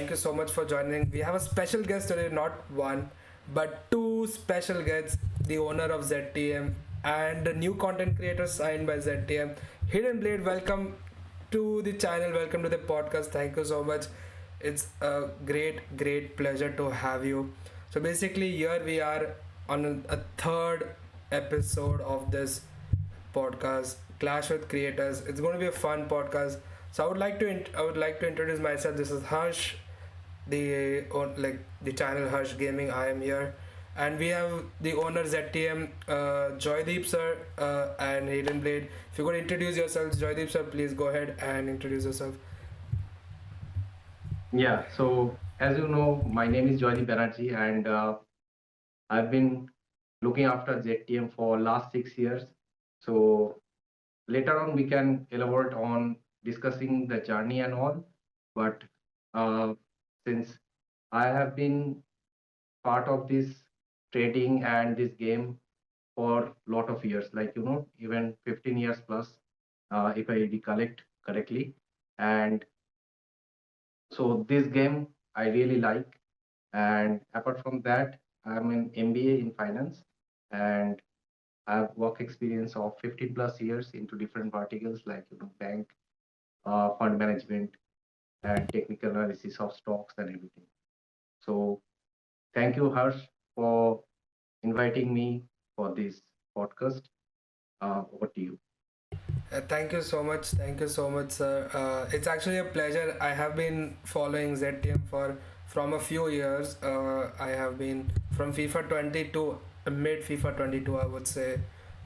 thank you so much for joining. We have a special guest today, not one, but two special guests, the owner of ZTM and the new content creator signed by ZTM. Hidden Blade, welcome to the channel, welcome to the podcast. Thank you so much. It's a great pleasure to have you. So basically, here we are on a third episode of this podcast, Clash with Creators. It's going to be a fun podcast. So I would like to introduce myself. This is Harsh, the channel Harsh Gaming. I am here, and we have the owner ZTM, Joydeep sir, and Hidden Blade. If you could introduce yourselves, Joydeep sir, please go ahead and introduce yourself. Yeah, so as you know, my name is Joydeep Banerjee, and I've been looking after ZTM for last 6 years. So later on, we can elaborate on discussing the journey and all. But uh, since I have been part of this trading and this game for lot of years, like even 15 years plus, if I recollect correctly, and so this game I really like. And apart from that, I'm an MBA in finance, and I have work experience of 15 plus years into different verticals like bank, fund management, and technical analysis of stocks and everything. So thank you, Harsh, for inviting me for this podcast. Over to you. Thank you so much. Thank you so much, sir. It's actually a pleasure. I have been following ZTM for from a few years. I have been from FIFA 22, mid FIFA 22, I would say,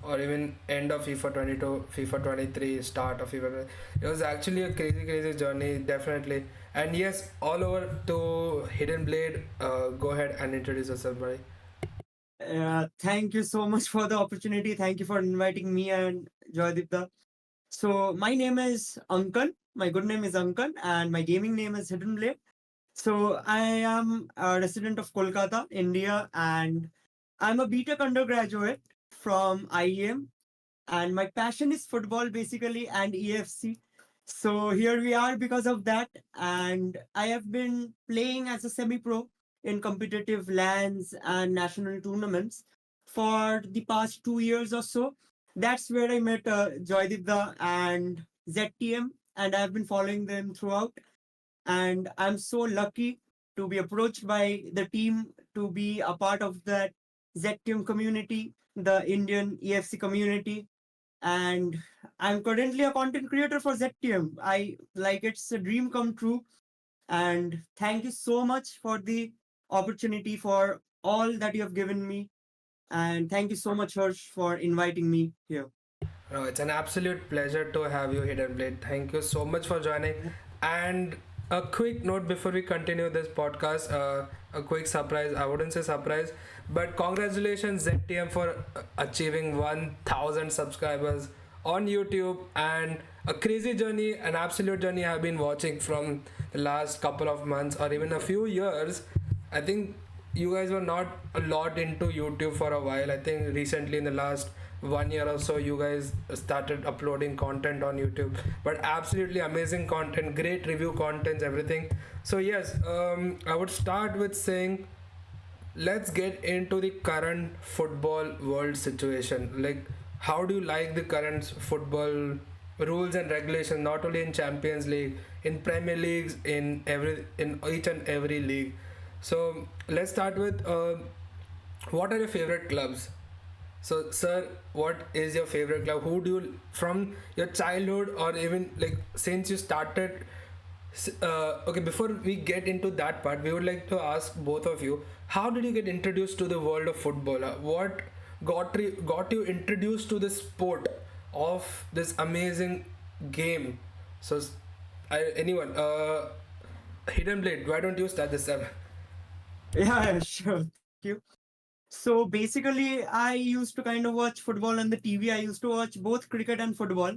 or even end of FIFA 22, FIFA 23, start of FIFA. It was actually a crazy journey, definitely. And yes, all over to Hidden Blade. Go ahead and introduce yourself, buddy. Thank you so much for the opportunity. Thank you for inviting me and Joydipta. So my name is Ankan. My good name is Ankan, and my gaming name is Hidden Blade. So I am a resident of Kolkata, India, and I'm a BTech undergraduate from IEM, and my passion is football basically and EFC. So here we are because of that, and I have been playing as a semi-pro in competitive lands and national tournaments for the past 2 years or so. That's where I met Joydipda and ZTM, and I've been following them throughout. And I'm so lucky to be approached by the team to be a part of that ZTM community, the Indian EFC community. And I'm currently a content creator for ZTM. I like it's a dream come true. And thank you so much for the opportunity, for all that you have given me. And thank you so much, Harsh, for inviting me here. No, it's an absolute pleasure to have you, Hidden Blade. Thank you so much for joining. And a quick note before we continue this podcast, a quick surprise. I wouldn't say surprise, but congratulations, ZTM, for achieving 1,000 subscribers on YouTube, and a crazy journey, an absolute journey I've been watching from the last couple of months or even a few years. I think you guys were not a lot into YouTube for a while. I think recently in the last 1 year or so you guys started uploading content on YouTube, but absolutely amazing content, great review contents, everything. So yes, I would start with saying let's get into the current football world situation. Like, how do you like the current football rules and regulations, not only in Champions League, in Premier Leagues, in each and every league? So let's start with what are your favorite clubs? So, sir, what is your favorite club? Who do you, from your childhood or even like since you started? Okay, before we get into that part, we would like to ask both of you, how did you get introduced to the world of football? What got you introduced to the sport of this amazing game? So, anyone, Hidden Blade, why don't you start this time? Yeah, sure. Thank you. So basically, I used to kind of watch football on the TV. I used to watch both cricket and football.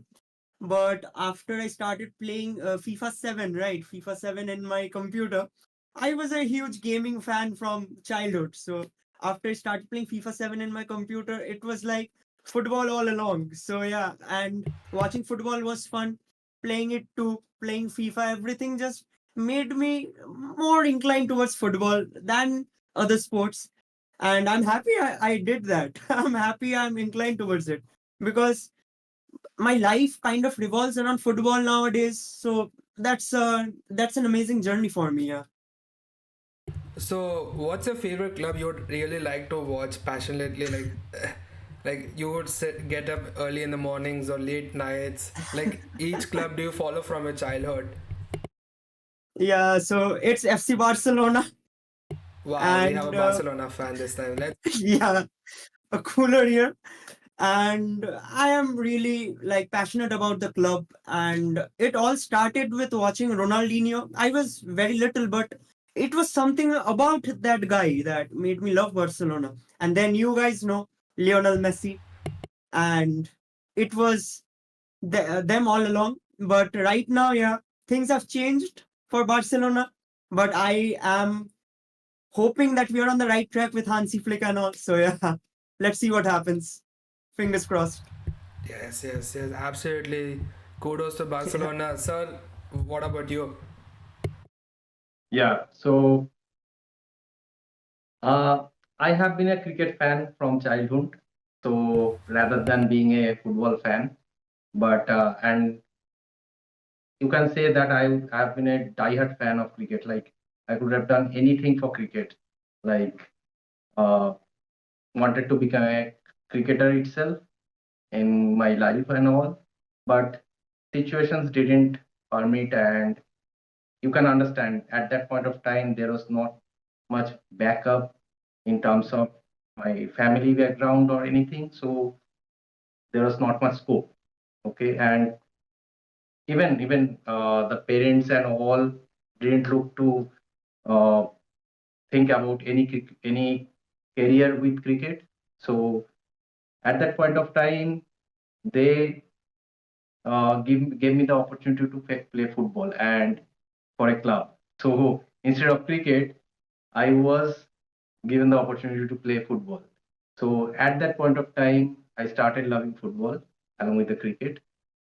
But after I started playing FIFA 7, right? FIFA 7 in my computer, I was a huge gaming fan from childhood. So after I started playing FIFA 7 in my computer, it was like football all along. So yeah, and watching football was fun. Playing it too, playing FIFA, everything just made me more inclined towards football than other sports. And I'm happy I did that. I'm happy I'm inclined towards it because my life kind of revolves around football nowadays. So that's an amazing journey for me. Yeah. So, what's your favorite club you would really like to watch passionately? Like you would get up early in the mornings or late nights. Like each club do you follow from your childhood? Yeah. So it's FC Barcelona, Wow, we have a and Barcelona fan this time. Let's. yeah, a cooler here. And I am really like passionate about the club. And it all started with watching Ronaldinho. I was very little, but it was something about that guy that made me love Barcelona. And then you guys know Lionel Messi, and it was them all along. But right now, yeah, things have changed for Barcelona. But I am hoping that we are on the right track with Hansi Flick and all. So yeah, let's see what happens. Fingers crossed. Yes, yes, yes, absolutely. Kudos to Barcelona, sir. What about you? Yeah. So I have been a cricket fan from childhood. So rather than being a football fan, but and you can say that I have been a diehard fan of cricket. Like I could have done anything for cricket. Like uh, wanted to become a cricketer itself in my life and all, but situations didn't permit, and you can understand at that point of time there was not much backup in terms of my family background or anything, so there was not much scope. Okay, and even the parents and all didn't look to uh, think about any career with cricket. So at that point of time, they gave me the opportunity to play football and for a club. So instead of cricket, I was given the opportunity to play football. So at that point of time, I started loving football along with the cricket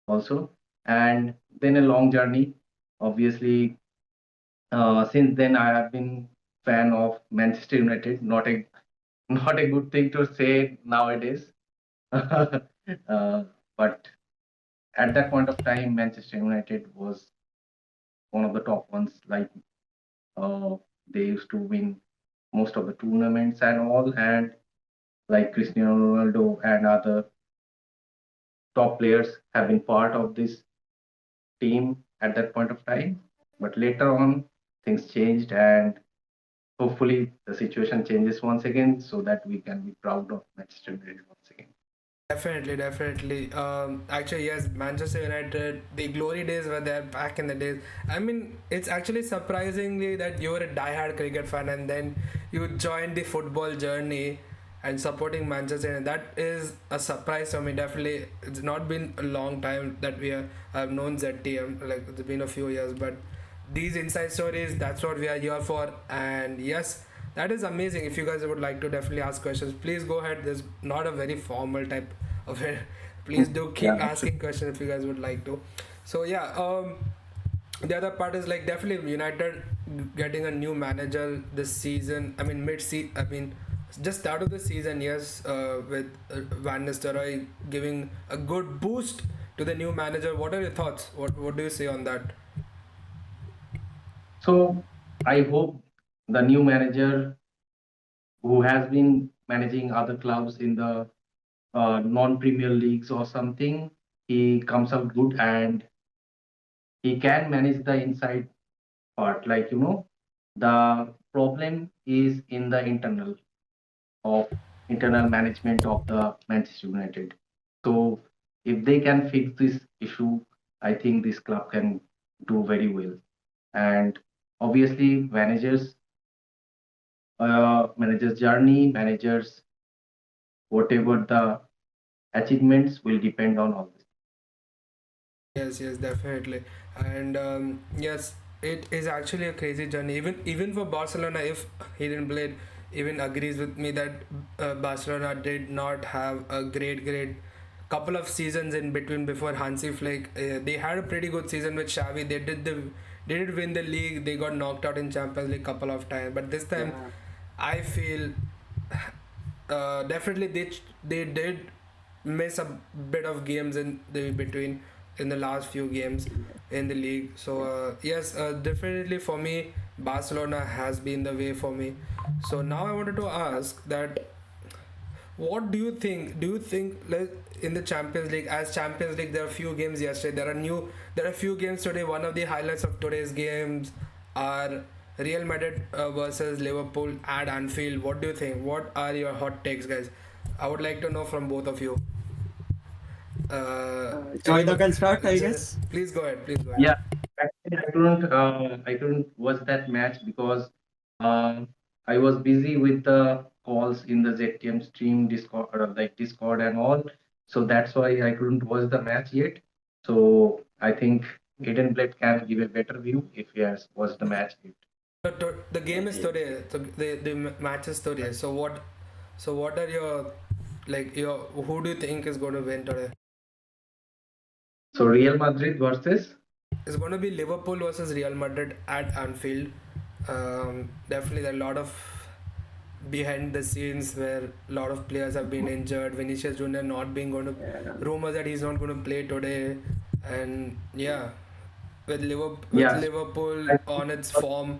also, and then a long journey. Obviously, since then I have been fan of Manchester United. Not a good thing to say nowadays, but at that point of time, Manchester United was one of the top ones. Like uh, they used to win most of the tournaments and all, and like Cristiano Ronaldo and other top players have been part of this team at that point of time. But later on, things changed, and hopefully the situation changes once again so that we can be proud of Manchester United once again. Definitely, definitely. Actually, yes, Manchester United, the glory days were there back in the days. I mean, it's actually surprisingly that you were a die-hard cricket fan and then you joined the football journey and supporting Manchester United. That is a surprise for me. Definitely, it's not been a long time that have known ZTM. Like it's been a few years, but these inside stories, that's what we are here for. And yes, that is amazing. If you guys would like to definitely ask questions, please go ahead. There's not a very formal type of it. Please do keep Yeah, asking questions if you guys would like to. So yeah, the other part is like definitely United getting a new manager this season. I mean mid-season. I mean just start of the season. Yes, with Van Nistelrooy giving a good boost to the new manager. What are your thoughts? What do you say on that? so I hope the new manager who has been managing other clubs in the non-Premier leagues or something, he comes out good and he can manage the inside part. Like the problem is in the of internal management of the Manchester United. So if they can fix this issue, I think this club can do very well. And obviously, managers' journey, managers whatever the achievements will depend on all this. Yes, yes, definitely, and yes, it is actually a crazy journey. Even for Barcelona, if he didn't play, even agrees with me that Barcelona did not have a great couple of seasons in between before Hansi Flick. They had a pretty good season with Xavi. They did the didn't win the league. They got knocked out in Champions League couple of times, but this time Yeah. I feel definitely they did miss a bit of games in the between in the last few games in the league. So yes, definitely for me, Barcelona has been the way for me. So now I wanted to ask that what do you think? Do you think like in the Champions League, as Champions League, there are few games yesterday. There are few games today. One of the highlights of today's games are Real Madrid versus Liverpool at Anfield. What do you think? What are your hot takes, guys? I would like to know from both of you. Joyda can start, I J- guess. please go ahead. Please go ahead. Yeah, actually, I couldn't watch that match because I was busy with the calls in the ZTM stream, Discord, like Discord and all. So that's why I couldn't watch the match yet. So I think Hidden Blade can give a better view if he has watched the match yet. The game is today. So the match is today. So what? So what are your like your who do you think is going to win today? So Real Madrid versus. It's going to be Liverpool versus Real Madrid at Anfield. Definitely, there are a lot of behind the scenes where a lot of players have been injured. Vinicius Junior not being going to Yeah. rumors that he's not going to play today, and yeah, with Yes. Liverpool on its form.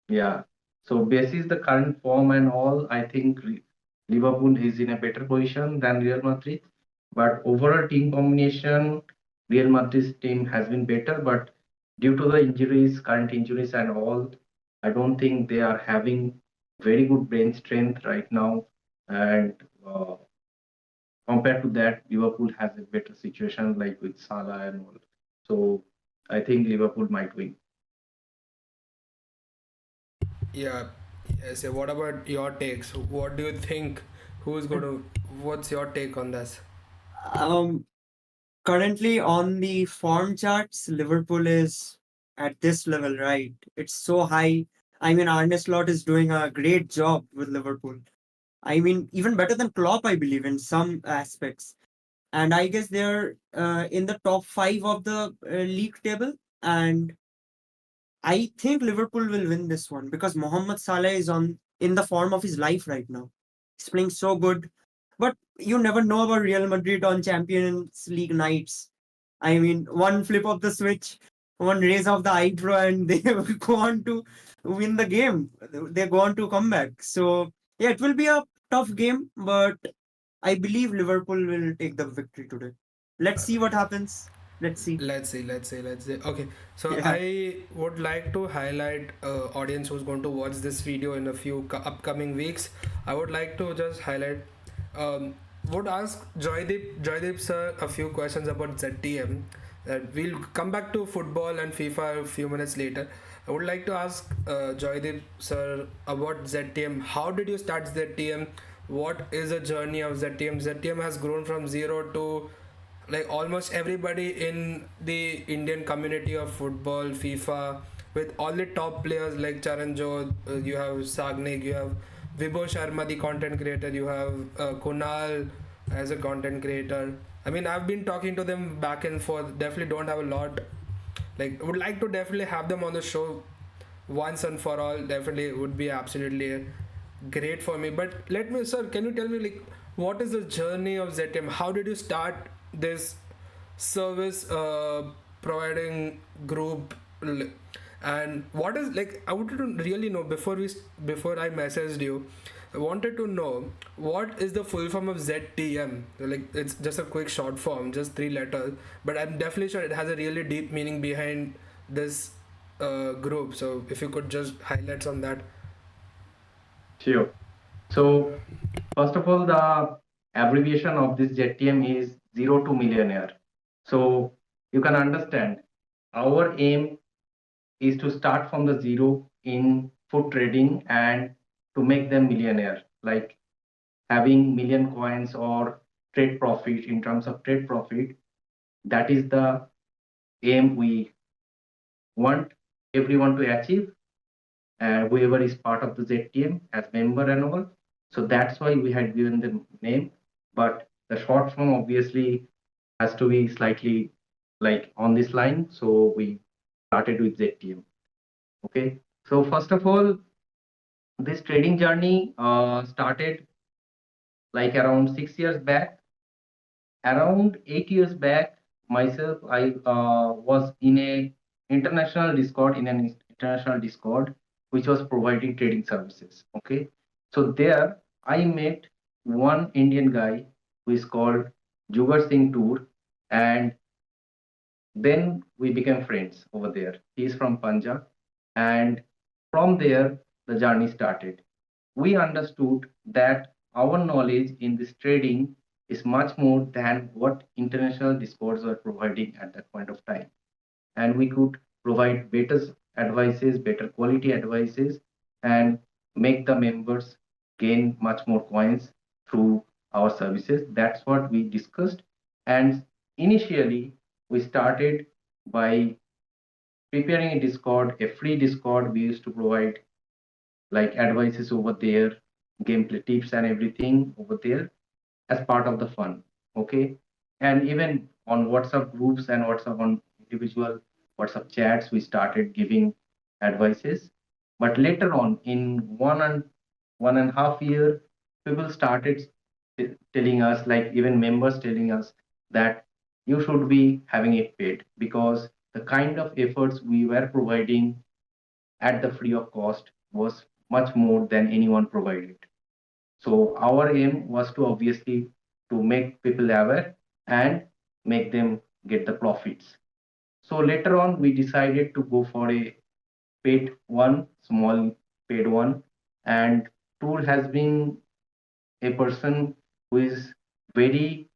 Yeah. So basis the current form and all, I think Liverpool is in a better position than Real Madrid. But overall team combination, Real Madrid's team has been better. But due to the injuries, current injuries and all, I don't think they are having very good brain strength right now. And uh, compared to that, Liverpool has a better situation like with Salah and all. So I think Liverpool might win. Yeah, yes. Yeah. What about your takes? What do you think? Who's going to? What's your take on this? Um, Currently on the form charts, Liverpool is at this level, right? It's so high. I mean, Arne Slot is doing a great job with Liverpool. I mean, even better than Klopp, I believe, in some aspects. And I guess they're in the top five of the league table. And I think Liverpool will win this one because Mohamed Salah is on in the form of his life right now. He's playing so good. But you never know about Real Madrid on Champions League nights. I mean, one flip of the switch, one raise of the eyebrow, and they go on to win the game. They go on to come back. So yeah, it will be a tough game, but I believe Liverpool will take the victory today. Let's see what happens. Let's see. Let's see. Okay, so Yeah. I would like to highlight audience who's going to watch this video in a few upcoming weeks. I would like to just highlight. Um, would ask Joydeep sir a few questions about ZTM. That we'll come back to football and FIFA a few minutes later. I would like to ask Joydeep sir about ZTM. How did you start ZTM? What is the journey of ZTM? ZTM has grown from zero to like almost everybody in the Indian community of football, FIFA, with all the top players like Charanjot, you have Sagnik, you have Vibho Sharma, the content creator, you have Kunal as a content creator. I mean, I've been talking to them back and forth. Definitely don't have a lot. Like, would like to definitely have them on the show once and for all. Definitely would be absolutely great for me. But let me, sir, can you tell me like what is the journey of ZM? How did you start this service providing group? And what is like? I wanted to really know before I messaged you. I wanted to know what is the full form of ZTM. Like it's just a quick short form, just 3 letters. But I'm definitely sure it has a really deep meaning behind this group. So if you could just highlight on that. Sure. So first of all, the abbreviation of this ZTM is zero to millionaire. So you can understand our aim is to start from the zero in food trading and to make them millionaire, like having million coins or trade profit in terms of trade profit. That is the aim we want everyone to achieve, and whoever is part of the ZTM as member and all. So that's why we had given the name. But the short form obviously has to be slightly like on this line. So we started with ZTM. Okay, so first of all, this trading journey started like around 6 years back. Around 8 years back, myself, I was in a international Discord, in an international Discord, which was providing trading services. Okay, so there I met one Indian guy who is called Jugar Singh Tour, and then we became friends over there. He is from Punjab, and from there the journey started. We understood that our knowledge in this trading is much more than what international discords were providing at that point of time. And we could provide better advices, better quality advices, and make the members gain much more coins through our services. That's what we discussed. And initially, we started by preparing a Discord, a free Discord. We used to provide like advices over there, gameplay tips and everything over there as part of the fun. Okay. And even on WhatsApp groups and WhatsApp on individual WhatsApp chats, we started giving advices. But later on, in 1.5 year, people started telling us, like even members telling us that you should be having it paid, because the kind of efforts we were providing at the free of cost was much more than anyone provided. So our aim was to obviously to make people aware and make them get the profits. So later on, we decided to go for a paid one, small paid one, and Tool has been a person who is very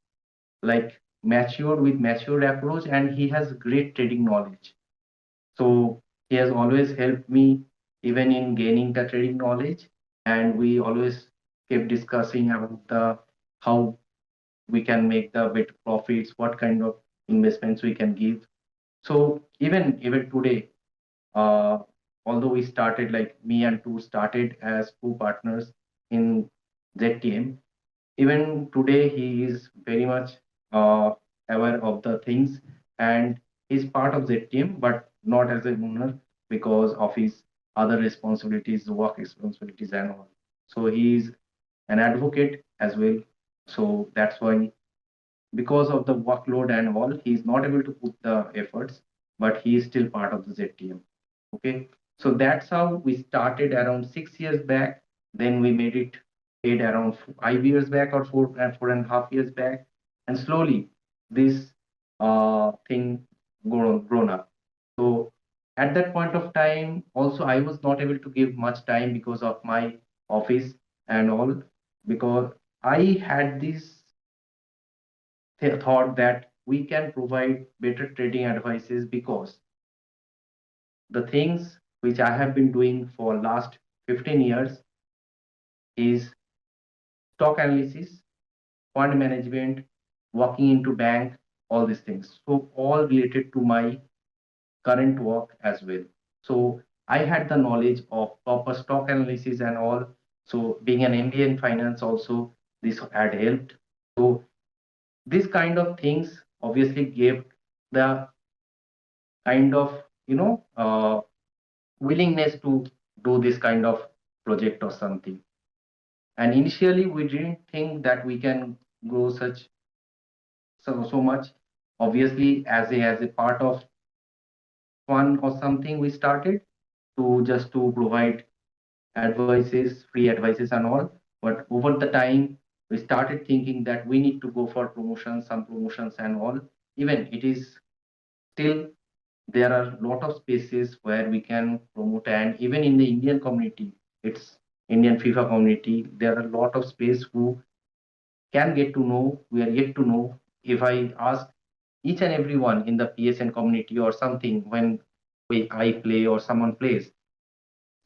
like mature with mature approach, and he has great trading knowledge. So he has always helped me even in gaining the trading knowledge, and we always kept discussing about the how we can make the better profits, what kind of investments we can give. So even today, uh, although we started like me and two started as co-partners in ZTM, even today he is very much uh, aware of the things, and he's part of ZTM but not as a owner because of his other responsibilities, work responsibilities and all. So he is an advocate as well. So that's why, because of the workload and all, he is not able to put the efforts, but he is still part of the ZTM. Okay, so that's how we started around 6 years back. Then we made it paid around 5 years back, or 4.5 years back, and slowly this thing grown up. So at that point of time, also I was not able to give much time because of my office and all, because I had this thought that we can provide better trading advices, because the things which I have been doing for last 15 years is stock analysis, fund management, walking into bank, all these things. So all related to my current work as well. So I had the knowledge of proper stock analysis and all. So being an MBA in finance also, this had helped. So this kind of things obviously gave the kind of willingness to do this kind of project or something. And initially we didn't think that we can grow such so much. Obviously, as a part of fun or something, we started to just to provide advices, free advices and all. But over the time, we started thinking that we need to go for promotions, some promotions and all. Even it is still there are a lot of spaces where we can promote, and even in the Indian community, it's Indian FIFA community, there are a lot of space who can get to know, we are yet to know. If I ask each and everyone in the PSN community or something, when I play or someone plays,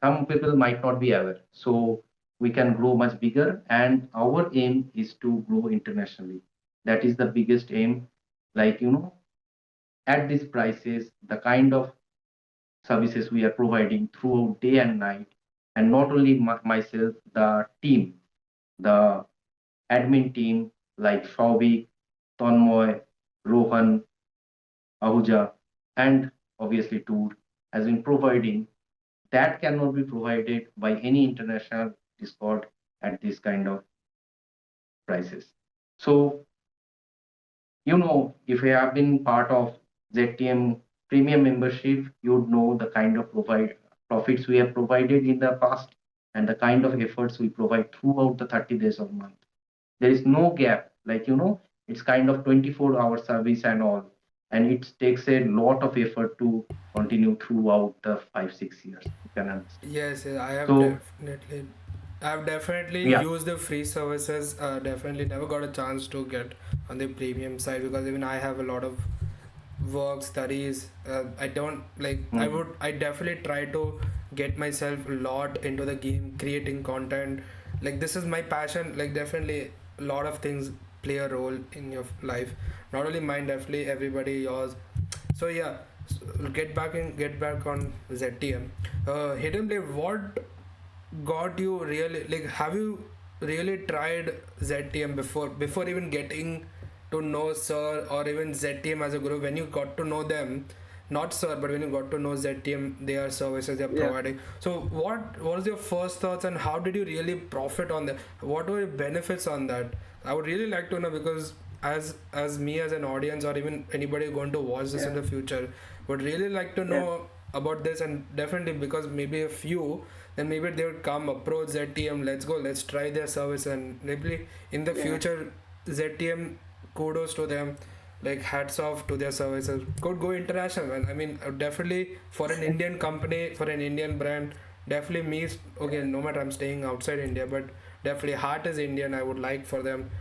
some people might not be aware. So we can grow much bigger, and our aim is to grow internationally. That is the biggest aim. Like, at these prices, the kind of services we are providing throughout day and night, and not only myself, the team, the admin team like Shauvik, Tonmoy, Rohan, Ahuja, and obviously tour has been providing, that cannot be provided by any international Discord at this kind of prices. So, if you have been part of ZTM premium membership, you'd know the kind of profits we have provided in the past and the kind of efforts we provide throughout the 30 days of month. There is no gap, like, it's kind of 24-hour service and all, and it takes a lot of effort to continue throughout the 5 6 years, you can understand. Yes, yes, I have So definitely. I've definitely yeah. used the free services. Definitely never got a chance to get on the premium side because even I have a lot of work studies. I don't like. Mhm. I definitely try to get myself a lot into the game, creating content. Like this is my passion. Like definitely a lot of things play a role in your life. Not only mine, definitely everybody yours. So yeah, get back on ZTM. Hidden Blade, what got you really like? Have you really tried ZTM before even getting to know Sir or even ZTM as a group? When you got to know them, not Sir, but when you got to know ZTM, their services they're Yeah. providing. So what was your first thoughts and how did you really profit on that? What were your benefits on that? I would really like to know because as me as an audience or even anybody going to watch this in Yeah. the future would really like to Yeah. know about this, and definitely because maybe a few then maybe they would come approach ZTM, let's go, let's try their service, and maybe in the Yeah. future ZTM, kudos to them, like hats off to their services, could go international, man. I mean, definitely for an Indian company, for an Indian brand, definitely me, okay, no matter I'm staying outside India, but definitely heart is Indian. I would like for them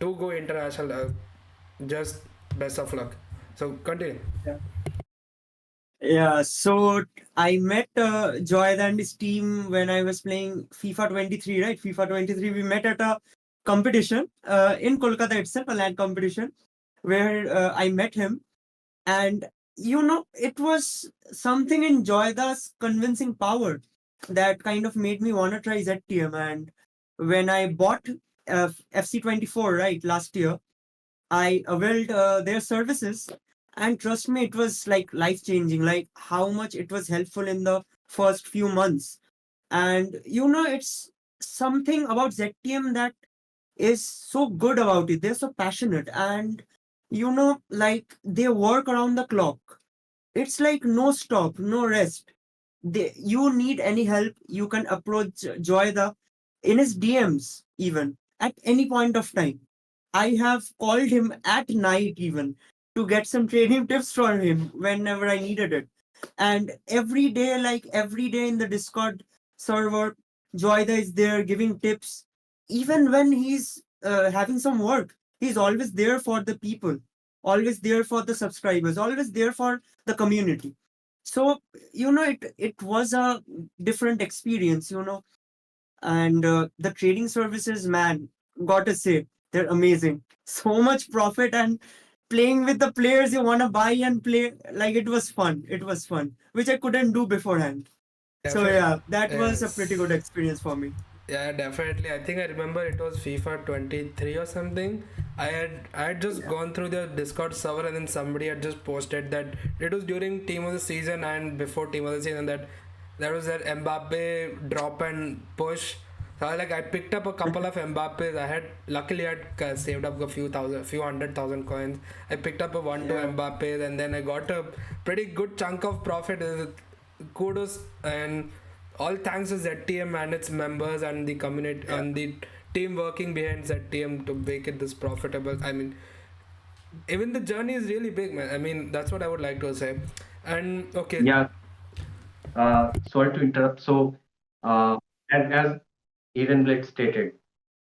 to go international. Just best of luck. So continue. Yeah. Yeah, so I met Joy and his team when I was playing FIFA 23, right? FIFA 23, we met at a competition in Kolkata itself, a land competition, where I met him. And, it was something in Joyda's convincing power that kind of made me want to try ZTM. And when I bought FC24, right, last year, I availed their services, and trust me, it was like life changing. Like how much it was helpful in the first few months, and it's something about ZTM that is so good about it. They're so passionate, and like they work around the clock. It's like no stop, no rest. You need any help, you can approach Joyda in his DMs even at any point of time. I have called him at night even to get some training tips from him whenever I needed it. And every day in the Discord server, Joyda is there giving tips. Even when he's having some work, he's always there for the people, always there for the subscribers, always there for the community. So it was a different experience, and the trading services, man, gotta say, they're amazing. So much profit, and playing with the players you want to buy and play, like it was fun, which I couldn't do beforehand. So Definitely. yeah, that was a pretty good Yes. experience for me. Yeah, definitely. I think I remember it was FIFA 23 or something. I had just Yeah. gone through the Discord server and then somebody had just posted that it was during team of the season and before team of the season that there was that Mbappe drop and push. So I picked up a couple of Mbappes. Luckily I had saved up a few 100,000 coins. I picked up a one two Yeah. Mbappes and then I got a pretty good chunk of profit. Kudos and all thanks to ZTM and its members and the community Yeah. and the team working behind ZTM to make it this profitable. I mean, even the journey is really big, man. I mean, that's what I would like to say. And okay, Yeah. Sorry to interrupt. So, as Eden Blake stated,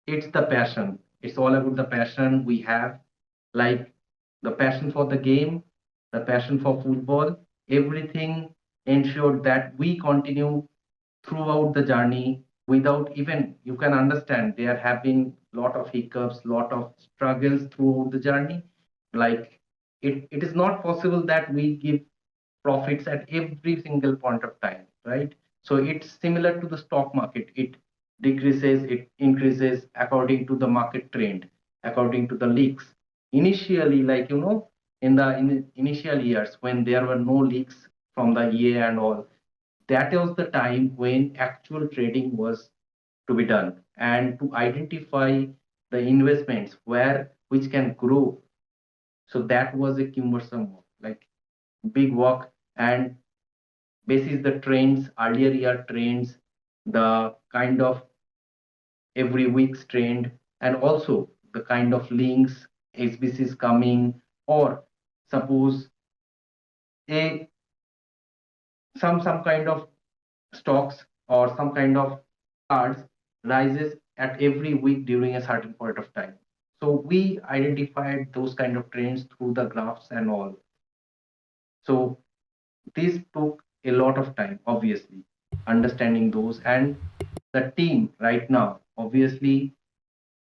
it's the passion. It's all about the passion we have, like the passion for the game, the passion for football. Everything ensured that we continue throughout the journey without even, you can understand, there have been lot of hiccups, lot of struggles throughout the journey. Like it is not possible that we give profits at every single point of time, right? So it's similar to the stock market. It decreases, it increases according to the market trend, according to the leaks. Initially, like in the initial years when there were no leaks, from the EA and all. That was the time when actual trading was to be done, and to identify the investments where which can grow. So that was a cumbersome work, like big work, and basis the trends, earlier year trends, the kind of every week's trend, and also the kind of links SBCs coming, or suppose a some kind of stocks or some kind of cards rises at every week during a certain point of time. So we identified those kind of trends through the graphs and all. So this took a lot of time, obviously, understanding those. And the team right now, obviously,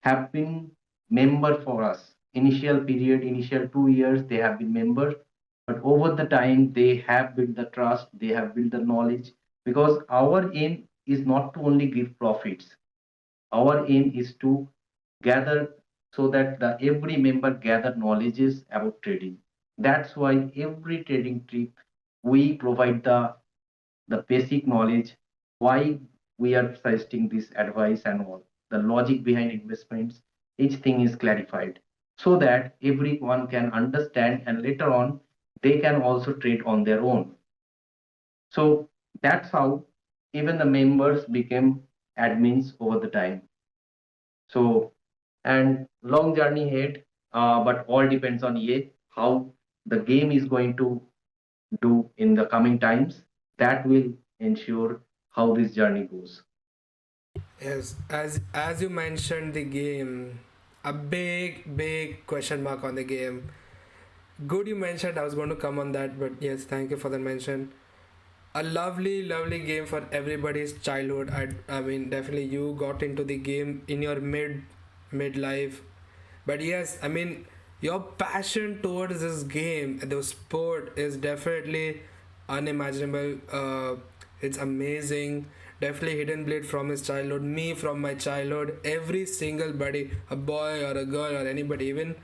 have been member for us. Initial period, initial 2 years, they have been members. But over the time, they have built the trust, they have built the knowledge. Because our aim is not to only give profits. Our aim is to gather so that the every member gather knowledges about trading. That's why every trading trip we provide the basic knowledge, why we are suggesting this advice and all, the logic behind investments, each thing is clarified so that everyone can understand, and later on they can also trade on their own. So that's how even the members became admins over the time. So, and long journey ahead, but all depends on EA how the game is going to do in the coming times. That will ensure how this journey goes. Yes, as you mentioned the game, a big question mark on the game. Good, you mentioned. I was going to come on that, but yes, thank you for the mention. A lovely game for everybody's childhood. I mean, definitely you got into the game in your midlife, but yes, I mean, your passion towards this game, the sport, is definitely unimaginable. It's amazing. Definitely Hidden Blade from his childhood, me from my childhood, every single buddy, a boy or a girl or anybody, even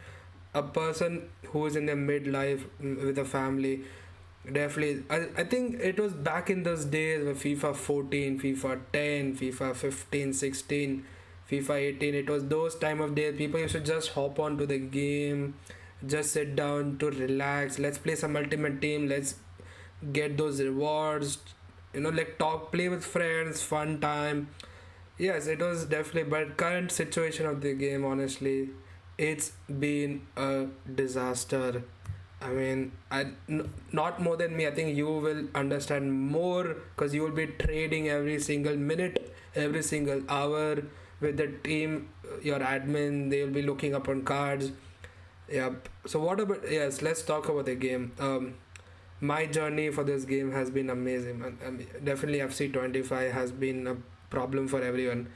a person who is in their midlife with a family. Definitely, I think it was back in those days where FIFA 14, FIFA 10, FIFA 15, 16, FIFA 18. It was those time of days. People used to just hop on to the game, just sit down to relax. Let's play some Ultimate Team. Let's get those rewards. Like talk, play with friends, fun time. Yes, it was definitely. But current situation of the game, honestly, it's been a disaster. I mean, not more than me. I think you will understand more because you will be trading every single minute, every single hour with the team, your admin. They will be looking up on cards. Yep. So what about, yes? Let's talk about the game. My journey for this game has been amazing. Definitely FC 25 has been a problem for everyone.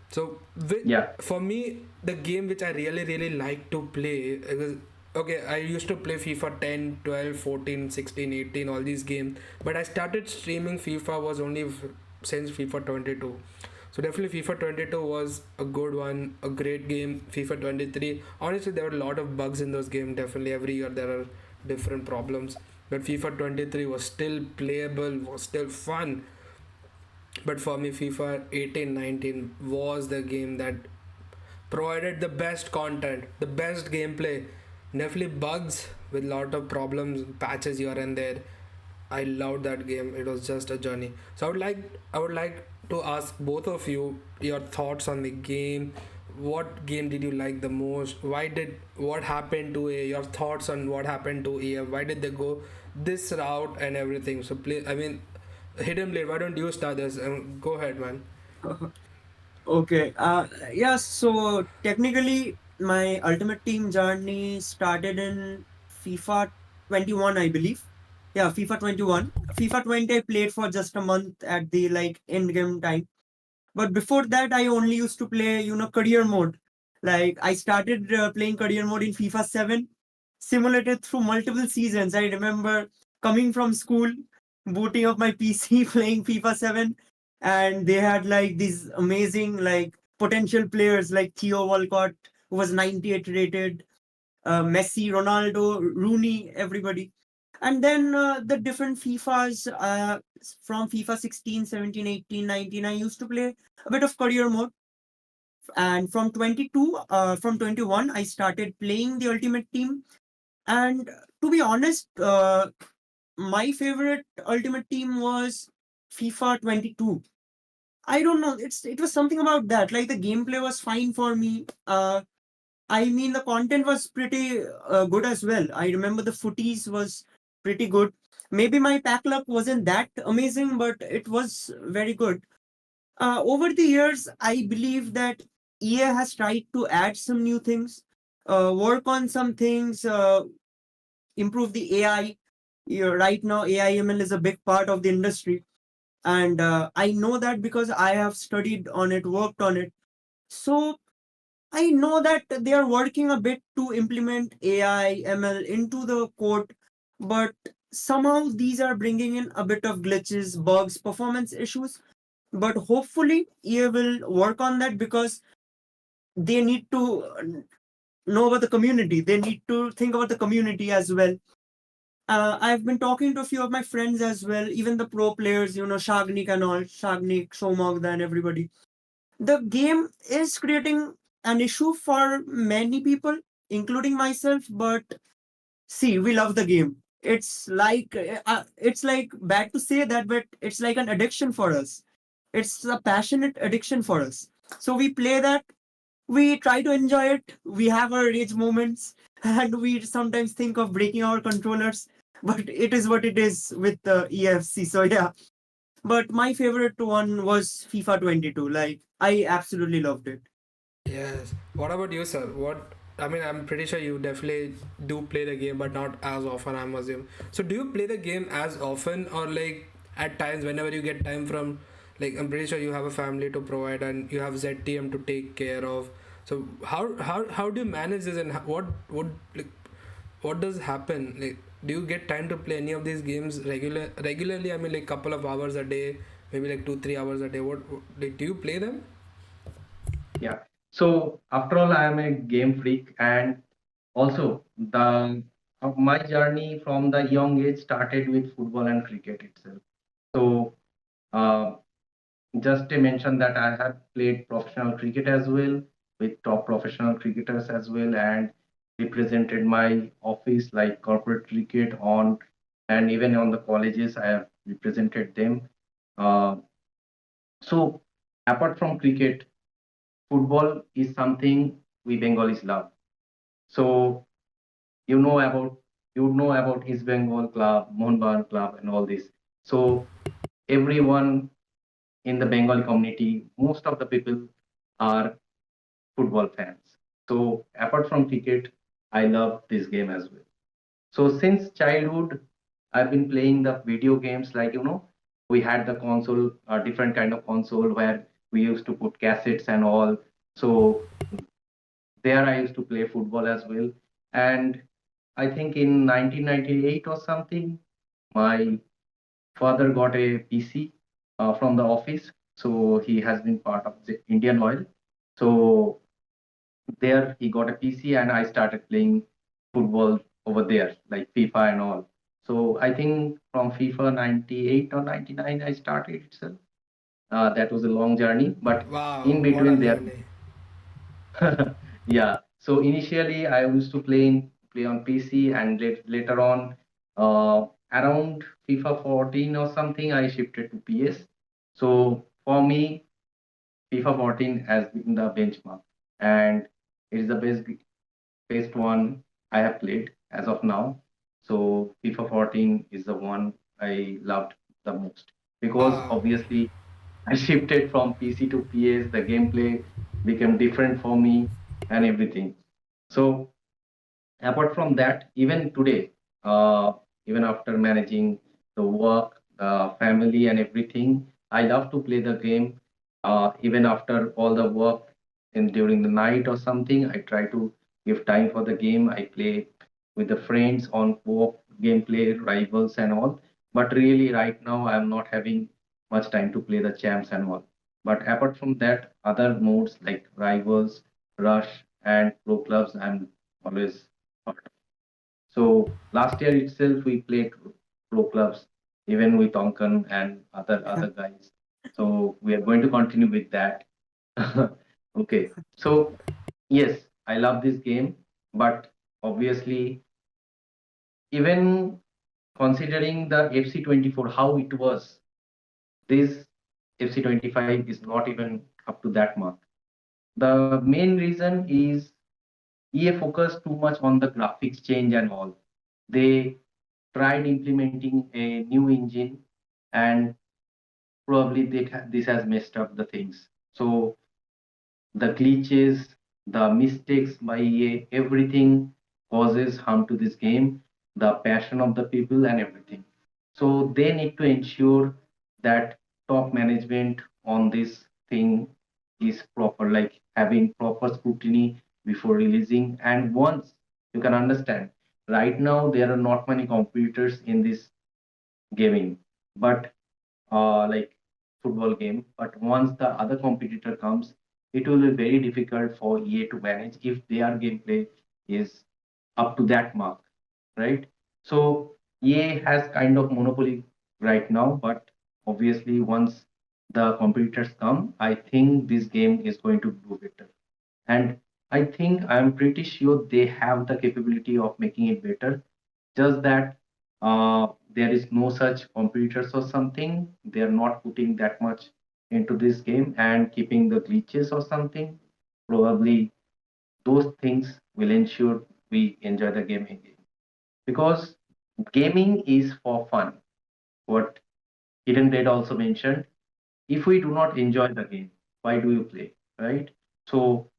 So Yeah, for me, the game which I really like to play is, okay, I used to play FIFA 10, 12, 14, 16, 18, all these games, but I started streaming FIFA was only since FIFA 22. So definitely FIFA 22 was a good one, a great game. FIFA 23, honestly, there were a lot of bugs in those games. Definitely every year there are different problems, but FIFA 23 was still playable, was still fun. But for me, FIFA 18, 19 was the game that provided the best content, the best gameplay. Definitely bugs with lot of problems, patches here and there. I loved that game. It was just a journey. So I would like to ask both of you your thoughts on the game. What game did you like the most? What happened to A? Your thoughts on what happened to A? Why did they go this route and everything? So please, I mean, Hidden Blade. Why don't you start this? Go ahead, man. Okay. Yeah. So technically, my Ultimate Team journey started in FIFA 21, I believe. Yeah, FIFA 21. FIFA 20, I played for just a month at the end game time. But before that, I only used to play, career mode. Like I started playing career mode in FIFA 7, simulated through multiple seasons. I remember coming from school, booting up my PC, playing FIFA 7, and they had these amazing potential players like Theo Walcott, who was 98 rated, Messi, Ronaldo, Rooney, everybody. And then the different FIFAs, from FIFA 16, 17, 18, 19, I used to play a bit of career mode. And from 22, from 21, I started playing the Ultimate Team. And to be honest, my favorite Ultimate Team was FIFA 22. I don't know. It was something about that. Like the gameplay was fine for me. I mean, the content was pretty good as well. I remember the footies was pretty good. Maybe my pack luck wasn't that amazing, but it was very good. Over the years, I believe that EA has tried to add some new things, work on some things, improve the AI. Right now, AIML is a big part of the industry. And I know that because I have studied on it, worked on it. So I know that they are working a bit to implement AI, ML into the code, but somehow these are bringing in a bit of glitches, bugs, performance issues. But hopefully, EA will work on that because they need to know about the community. They need to think about the community as well. I've been talking to a few of my friends as well, even the pro players, Shagnik and all, Shagnik, Shomogda, and everybody. The game is creating an issue for many people, including myself. But see, we love the game. It's like bad to say that, but it's like an addiction for us. It's a passionate addiction for us. So we play that. We try to enjoy it. We have our rage moments, and we sometimes think of breaking our controllers. But it is what it is with the EFC. So yeah, but my favorite one was FIFA 22. Like, I absolutely loved it. Yes. What about you, sir? I mean, I'm pretty sure you definitely do play the game, but not as often, I'm assuming. So, do you play the game as often, or like at times whenever you get time from, like, I'm pretty sure you have a family to provide and you have ZTM to take care of. So, how do you manage this, and what does happen? Like, do you get time to play any of these games regularly? I mean, like couple of hours a day, maybe like 2 3 hours a day. Like, do you play them? Yeah. So after all, I am a game freak, and also the my journey from the young age started with football and cricket itself. So uh, just to mention that I have played professional cricket as well with top professional cricketers as well, and represented my office like corporate cricket on, and even on the colleges I have represented them. Uh, so apart from cricket, football is something we Bengalis love. So you know about East Bengal Club, Mohunbagan Club, and all this. So everyone in the Bengali community, most of the people are football fans. So apart from cricket, I love this game as well. So since childhood, I've been playing the video games like we had the console, different kind of console where we used to put cassettes and all. So there I used to play football as well. And I think in 1998 or something, my father got a PC from the office. So he has been part of the Indian Oil. So there he got a PC and I started playing football over there, like FIFA and all. So I think from FIFA 98 or 99 I started itself. That was a long journey, but Wow, in what a between there, journey. yeah. So initially I used to play on PC, and later on, around FIFA 14 or something, I shifted to PS. So for me, FIFA 14 has been the benchmark, and it is the best one I have played as of now. So FIFA 14 is the one I loved the most because Wow. obviously I shifted from PC to PS. The gameplay became different for me and everything. So apart from that, even today, uh, even after managing the work, the family, and everything, I love to play the game. Even after all the work and during the night or something, I try to give time for the game. I play with the friends on co-op gameplay, rivals, and all. But really, right now, I'm not having much time to play the champs and all. But apart from that, other modes like rivals, rush, and pro clubs, I'm always part. So last year itself, we played pro clubs, even with Onkan and other guys. So we are going to continue with that. Okay. So yes, I love this game, but obviously, even considering the FC24, how it was, this FC25 is not even up to that mark. The main reason is EA focused too much on the graphics change and all. They tried implementing a new engine, and probably this has messed up the things. So the glitches, the mistakes by EA, everything causes harm to this game, the passion of the people and everything. So they need to ensure that top management on this thing is proper, like having proper scrutiny before releasing. And once you can understand, right now there are not many competitors in this gaming, but like football game. But once the other competitor comes, it will be very difficult for EA to manage if their gameplay is up to that mark, right? So EA has kind of monopoly right now, but obviously once the competitors come, I think this game is going to do better. And I think I'm pretty sure they have the capability of making it better, just that there is no such competitors or something. They are not putting that much into this game and keeping the glitches or something. Probably those things will ensure we enjoy the game again. Because gaming is for fun. What Hidden Blade also mentioned. If we do not enjoy the game, why do you play? Right? So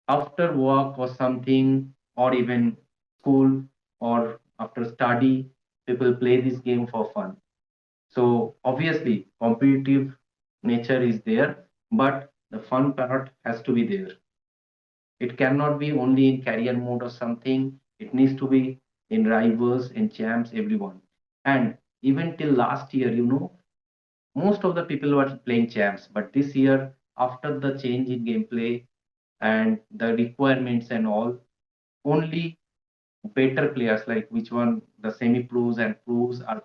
after work or something, or even school or after study, people play this game for fun. So obviously, competitive nature is there, but the fun part has to be there. It cannot be only in career mode or something. It needs to be in rivals, in champs, everyone. And even till last year, most of the people were playing champs. But this year, after the change in gameplay and the requirements and all, only better players, like which one, the semi pros and pros are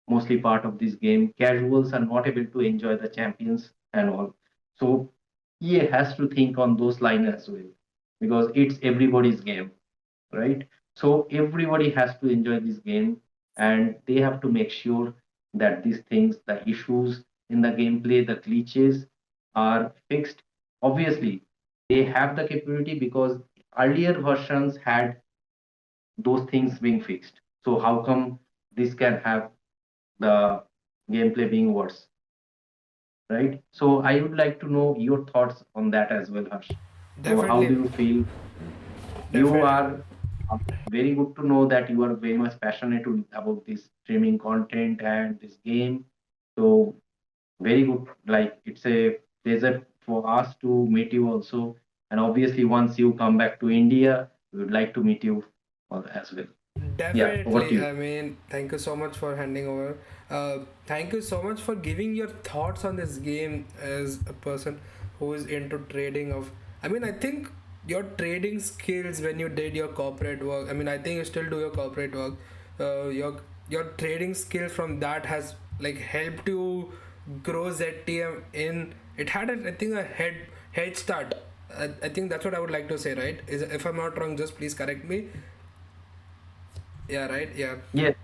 mostly part of this game. Casuals are not able to enjoy the champions and all. So EA has to think on those lines as well, because it's everybody's game, right? So everybody has to enjoy this game, and they have to make sure that these things, the issues in the gameplay, the glitches are fixed. Obviously, they have the capability because earlier versions had those things being fixed. So how come this can have the gameplay being worse, right? So I would like to know your thoughts on that as well, Harsh. So how do Definitely, you feel? You definitely. are very good to know that you are very much passionate about this streaming content and this game. So very good. Like it's a pleasure for us to meet you also. And obviously, once you come back to India, we would like to meet you as well. Yeah, over to Definitely. you. I mean, thank you so much for handing over. Thank you so much for giving your thoughts on this game as a person who is into trading of. I mean, I think your trading skills when you did your corporate work. I mean, I think you still do your corporate work. Your trading skill from that has like helped you grow ZTM in. It had I think a head start. I think that's what I would like to say, right? Is if I'm not wrong, just please correct me. Yeah, right. Yeah, Yes.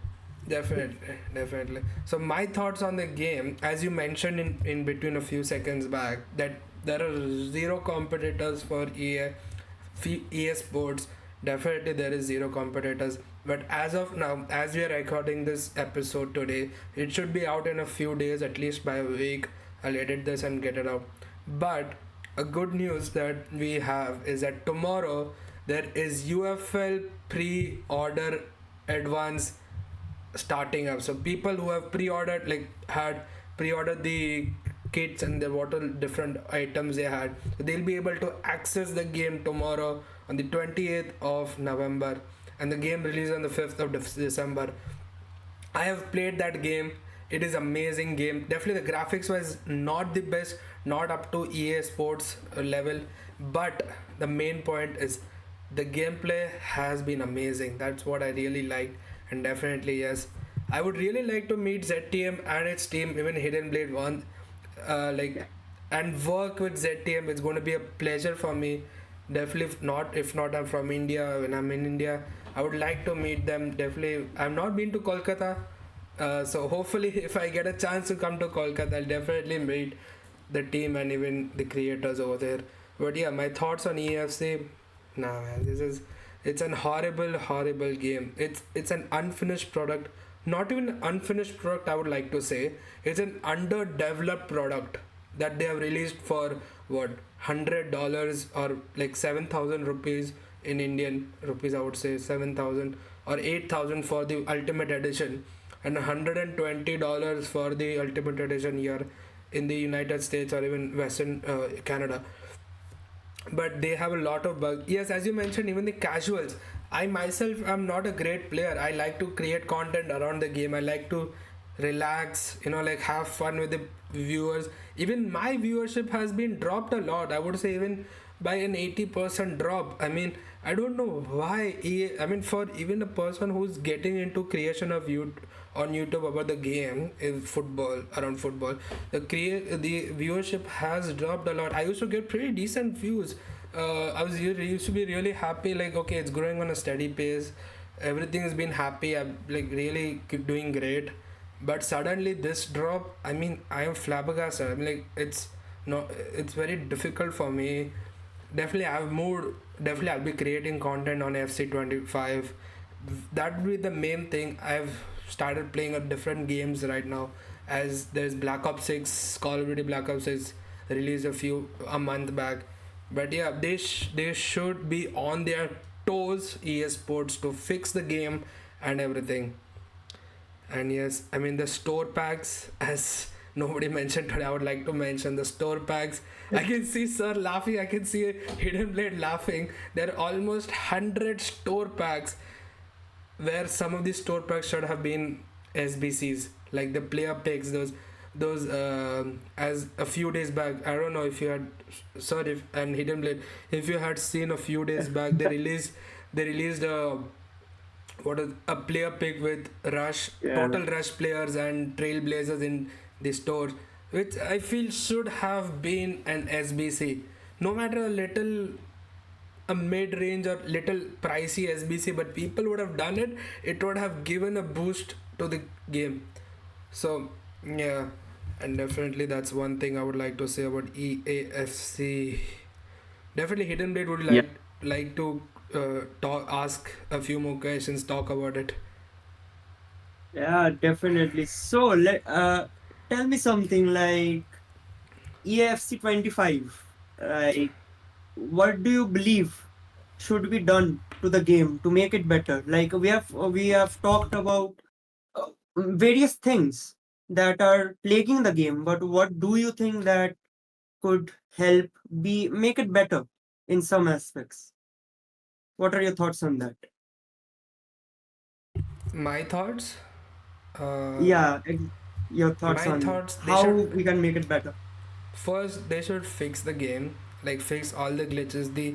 definitely, definitely. So my thoughts on the game, as you mentioned in between a few seconds back, that there are zero competitors for EA Sports. Definitely, there is zero competitors. But as of now, as we are recording this episode today, it should be out in a few days, at least by a week. I'll edit this and get it out. But a good news that we have is that tomorrow there is UFL pre-order advance starting up. So people who have pre-ordered, like had pre-ordered the kits and the what all different items they had, so they'll be able to access the game tomorrow on the 28th of November, and the game releases on the 5th of December. I have played that game. It is amazing game. Definitely the graphics was not the best, not up to EA Sports level, but the main point is the gameplay has been amazing. That's what I really liked, and definitely yes, I would really like to meet ZTM and its team, even Hidden Blade One, Yeah. and work with ZTM. It's going to be a pleasure for me. Definitely, if not, I'm from India. When I'm in India, I would like to meet them. Definitely, I've not been to Kolkata, so hopefully, if I get a chance to come to Kolkata, I'll definitely meet the team and even the creators over there. But yeah, my thoughts on EFC. Nah, man, it's an horrible, horrible game. It's an unfinished product. Not even unfinished product, I would like to say. It's an underdeveloped product that they have released for what, $100 or like 7,000 rupees in Indian rupees. I would say 7,000 or 8,000 for the Ultimate Edition, and $120 for the Ultimate Edition here in the United States or even Western Canada. But they have a lot of bugs. Yes, as you mentioned, even the casuals. I myself am not a great player. I like to create content around the game. I like to relax, like have fun with the viewers. Even my viewership has been dropped a lot. I would say even by an 80% drop. I mean, I don't know why. I mean, for even a person who's getting into creation of on YouTube about the game in football, around football, the viewership has dropped a lot. I used to get pretty decent views. Used to be really happy, like okay, it's growing on a steady pace, everything has been happy, I'm like really doing great. But suddenly this drop, I mean, I am flabbergasted. I'm like, it's very difficult for me. Definitely I've moved. Definitely I'll be creating content on FC25. That would be the main thing. I've started playing a different games right now, as there's Black Ops 6, Call of Duty Black Ops 6 released a month back. But yeah, they should be on their toes, esports, to fix the game and everything. And yes, I mean the store packs, as nobody mentioned today, I would like to mention the store packs. I can see Sir laughing, I can see Hidden Blade laughing. There are almost 100 store packs, where some of these store packs should have been SBCs, like the player picks, those as a few days back. I don't know if you had, sorry, and Hidden Blade, if you had seen a few days back, they released a player pick with Rush, Yeah. total Rush players and Trailblazers in the stores, which I feel should have been an SBC. No matter a little, a mid-range or little pricey SBC, but people would have done it. It would have given a boost to the game. So yeah, and definitely that's one thing I would like to say about EAFC. Definitely, Hidden Blade would Yeah. like to ask a few more questions, talk about it. Yeah, definitely. So tell me something like EFC 25. Like, what do you believe should be done to the game to make it better? Like we have talked about various things that are plaguing the game, but what do you think that could help be make it better in some aspects? What are your thoughts on that? My thoughts. Uh, Yeah, your thoughts my on thoughts. They how should we can make it better. first. They should fix the game, like fix all the glitches. The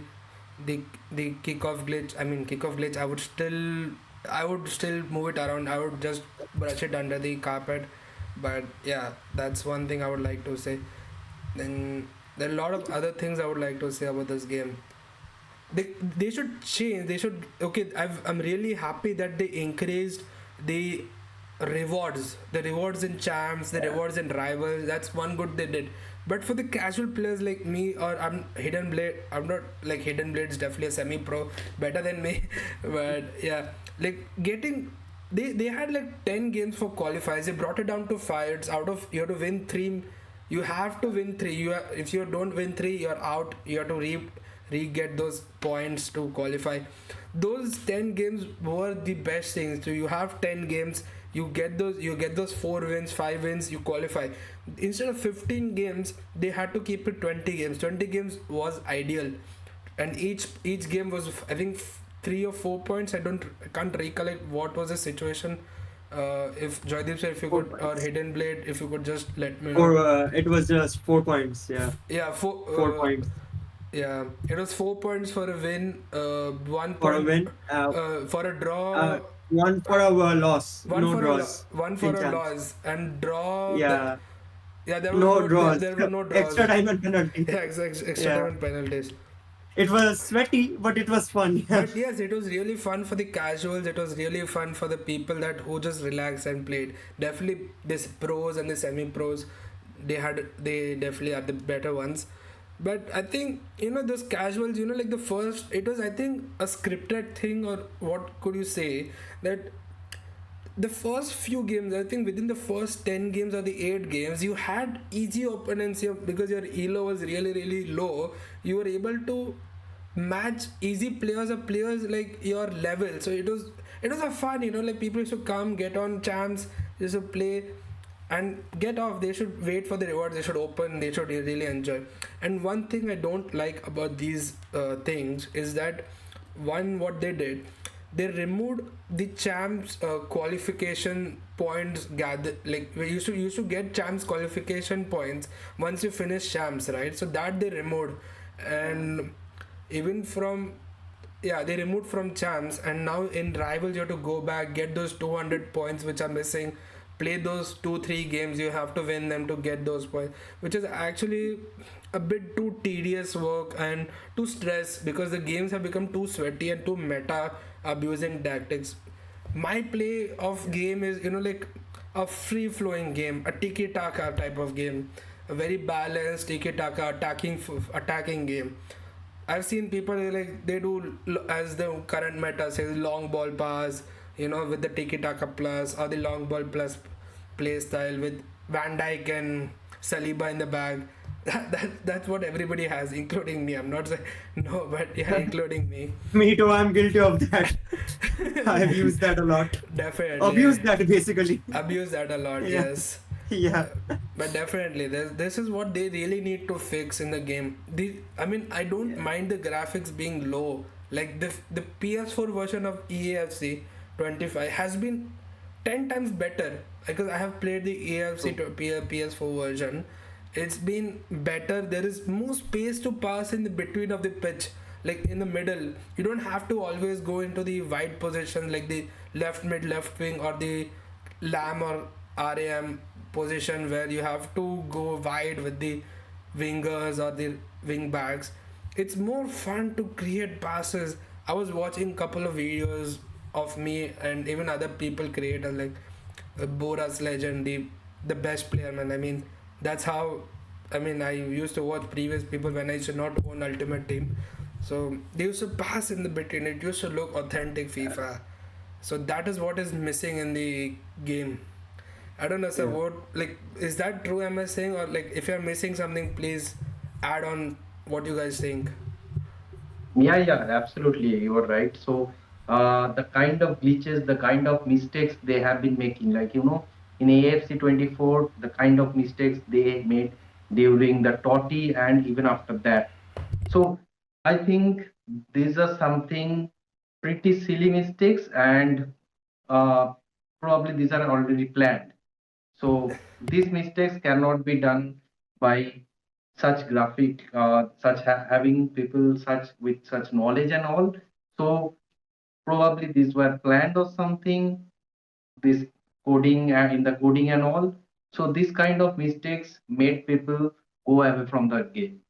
kickoff glitch. I mean, kickoff glitch. I would still move it around. I would just brush it under the carpet. But yeah, that's one thing I would like to say. Then there are a lot of other things I would like to say about this game. They should change. They should, okay. I'm really happy that they increased the rewards in champs, the Yeah. rewards in rivals. That's one good they did. But for the casual players like me, or I'm not like Hidden Blade's definitely a semi pro, better than me. But yeah, like getting, they had like 10 games for qualifiers. They brought it down to 5. It's out of, you have to win 3. You have to win 3. If you don't win 3, you're out. You have to re-get those points to qualify. Those 10 games were the best things. So you have 10 games, you get those 4 wins, 5 wins, you qualify. Instead of 15 games, they had to keep it 20 games. 20 games was ideal, and each game was, I think, 3 or 4 points. I can't recollect what was the situation. If Joydeep sir, if you Four could, or points. Hidden Blade, if you could just let me know. Or it was just 4 points. Yeah, Yeah, 4 points. Yeah, it was 4 points for a win, one for a point win. for a draw, One for a loss. one No for a draws one for in a champs. loss, and draw. Yeah, Yeah, no draws. there were no Extra draws. time and penalty. Yeah, extra time Yeah, and penalties. it was sweaty, but it was fun. Yeah, But yes, it was really fun for the casuals. It was really fun for the people that who just relaxed and played. Definitely, this pros and the semi-pros, they definitely are the better ones. But I think those casuals, like the first, it was I think a scripted thing, or what could you say, that the first few games, I think within the first 10 games or the 8 games, you had easy opponents here because your elo was really really low. You were able to match easy players or players like your level. So it was a fun, like people used to come, get on champs, used to play and get off. They should wait for the rewards, they should open, they should really enjoy. And one thing I don't like about these things is that, one, what they did, they removed the champs qualification points gather. Like we used to get champs qualification points once you finish champs, right? So that they removed. And even from, yeah, they removed from champs, and now in rivals you have to go back, get those 200 points which are missing, play those 2-3 games, you have to win them to get those points, which is actually a bit too tedious work and too stress, because the games have become too sweaty and too meta, abusing tactics. My play of game is, like a free flowing game, a tiki taka type of game, a very balanced tiki taka attacking game. I've seen people like they do as the current meta says, long ball pass, with the tiki taka plus, or the long ball plus play style with Van Dijk and Saliba in the bag. That's what everybody has, including me. I'm not saying no, but yeah, including me. me too. I'm guilty of that. I've used that a lot. Definitely Abused that basically. abuse that a lot. Yeah, Yes. yeah, But definitely, this is what they really need to fix in the game. I mean, I don't mind the graphics being low. Like the PS4 version of EAFC 25 has been 10 times better, because I have played the EAFC True. PS4 version. It's been better. There is more space to pass in the between of the pitch, like in the middle. You don't have to always go into the wide position like the left mid, left wing, or the lamb or RAM position, where you have to go wide with the wingers or the wing backs. It's more fun to create passes. I was watching a couple of videos of me and even other people creators like Boras Legend, the best player, man. I mean, that's how. I mean, I used to watch previous people when I used to not own Ultimate Team. So they used to pass in the between. It used to look authentic FIFA. So that is what is missing in the game. I don't know, sir. Yeah. What, like, is that true? Am I saying, or like, if you're missing something, please add on what you guys think. Yeah, yeah, absolutely. You are right. So, the kind of glitches, the kind of mistakes they have been making, like, in AFC 24, the kind of mistakes they made during the Totti and even after that. So, I think these are something pretty silly mistakes, and uh, probably these are already planned. So, these mistakes cannot be done by such graphic, having people such with such knowledge and all. So probably these were planned or something. This coding and in the coding and all. So this kind of mistakes made people go away from the game.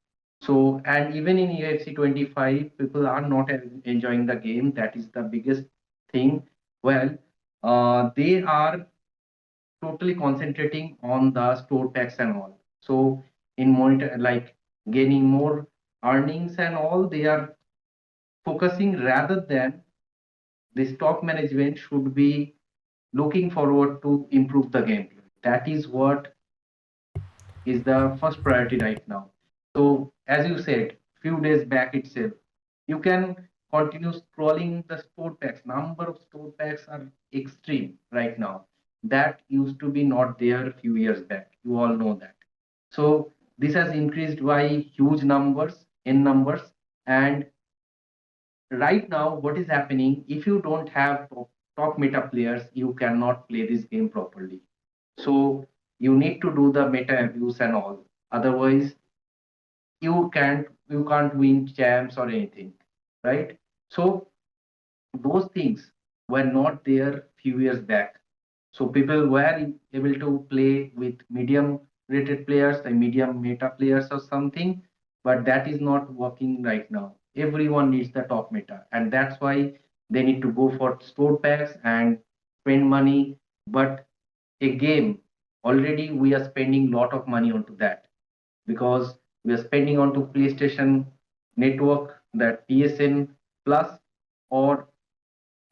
So and even in UFC 25, people are not enjoying the game. That is the biggest thing. Well, they are totally concentrating on the store packs and all. So in monitor like gaining more earnings and all, they are focusing rather than the stock management should be looking forward to improve the game. That is what is the first priority right now. So as you said, few days back itself, you can continue scrolling the store packs. Number of store packs are extreme right now. That used to be not there a few years back. You all know that. So this has increased by huge numbers in numbers. And right now, what is happening? If you don't have top meta players, you cannot play this game properly. So you need to do the meta abuse and all. Otherwise, you can't win champs or anything, right? So those things were not there few years back. So people were able to play with medium rated players, like medium meta players or something, but that is not working right now. Everyone needs the top meta, and that's why they need to go for store packs and spend money. But a game, already we are spending lot of money onto that, because we are spending onto PlayStation network, that PSN Plus, or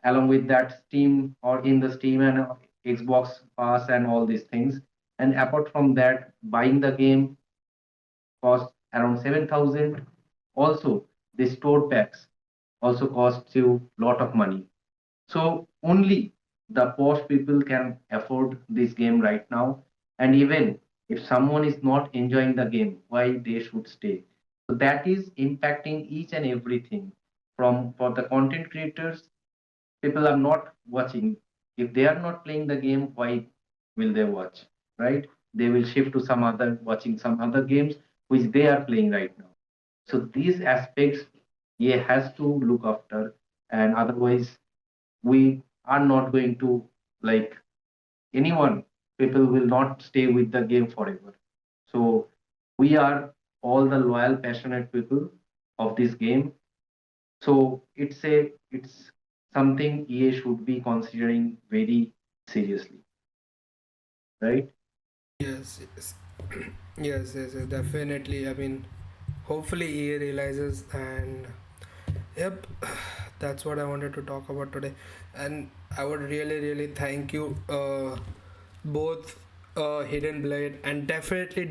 along with that Steam, or in the Steam and Xbox Pass and all these things. And apart from that, buying the game costs around 7,000. Also, the store packs also costs you lot of money. So only the posh people can afford this game right now. And even if someone is not enjoying the game, why they should stay? So that is impacting each and everything. From for the content creators, people are not watching. If they are not playing the game, why will they watch? Right? They will shift to some other, watching some other games which they are playing right now. So these aspects, yeah, has to look after, and otherwise we are not going to, like, anyone, people will not stay with the game forever. So we are all the loyal passionate people of this game. So it's something EA should be considering very seriously, right? Yes, yes. Yes, yes, yes, definitely. I mean, hopefully EA realizes, and yep, that's what I wanted to talk about today. And I would really, really thank you, both Hidden Blade and definitely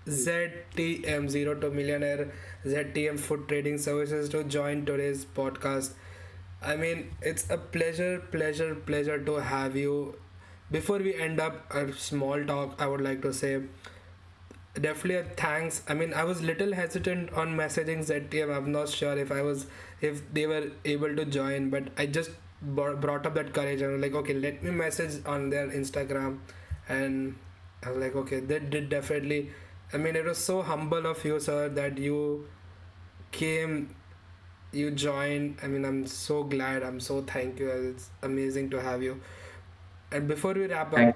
ZTM Zero to Millionaire, ZTM Food Trading Services to join today's podcast. I mean, it's a pleasure to have you. Before we end up our small talk, I would like to say definitely a thanks. I mean, I was little hesitant on messaging ZTM. I'm not sure if they were able to join, but I just brought up that courage. I was like, okay, let me message on their Instagram, and I was like, okay, they did definitely. I mean, it was so humble of you, sir, that you came, you joined. I mean, I'm so glad. I'm so thank you. It's amazing to have you. And before we wrap up, Thank